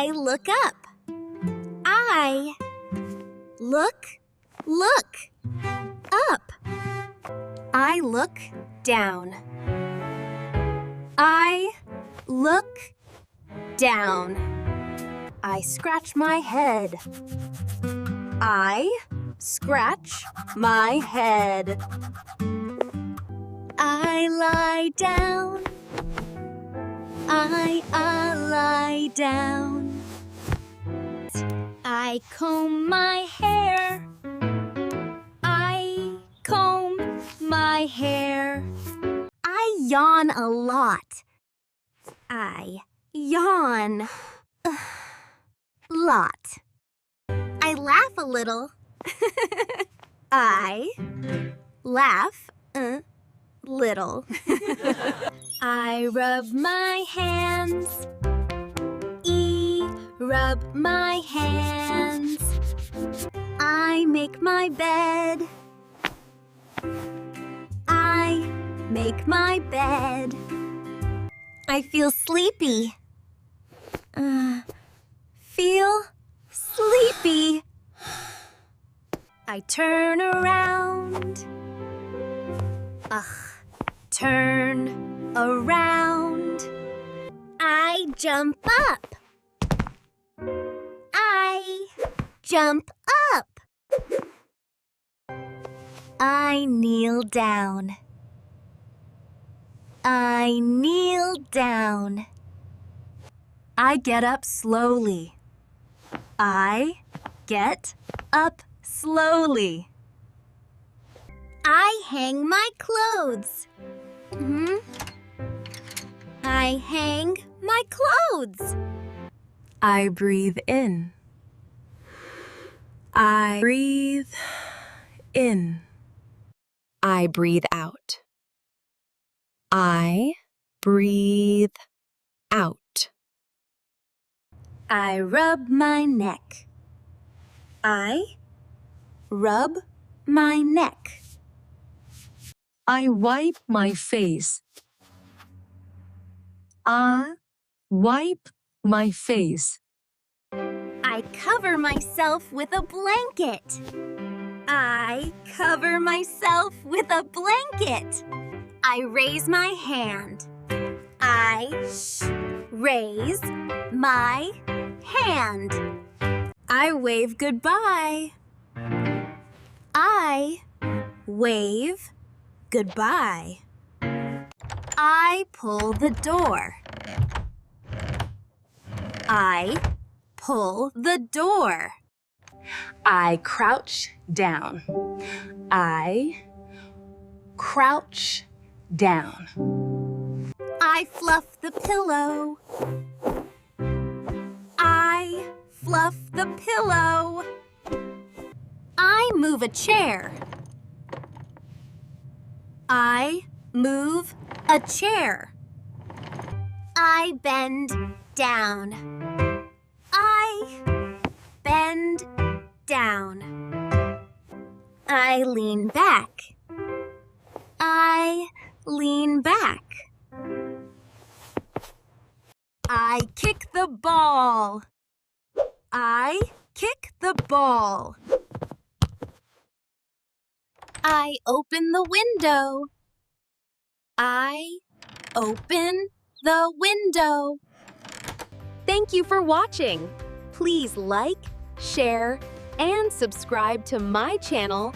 I look up. I look up. I look down. I look down. I scratch my head. I scratch my head. I lie down. I lie down. I comb my hair. I comb my hair. I yawn a lot. I yawn a lot. I laugh a little. I laugh a little. I rub my hands. Rub my hands. I make my bed. I make my bed. I feel sleepy. Feel sleepy. I turn around. Turn around. I jump up. I jump up. I kneel down. I kneel down. I get up slowly. I get up slowly. I hang my clothes. I hang my clothes. I breathe in. I breathe in. I breathe out. I breathe out. I rub my neck. I rub my neck. I wipe my face. I wipe my face. I cover myself with a blanket. I cover myself with a blanket. I raise my hand. I raise my hand. I wave goodbye. I wave goodbye. I pull the door. I pull the door. I crouch down. I crouch down. I fluff the pillow. I fluff the pillow. I move a chair. I move a chair. I bend down. I bend down. I lean back. I lean back. I kick the ball. I kick the ball. I open the window. I open the window. Thank you for watching. Please like, share, and subscribe to my channel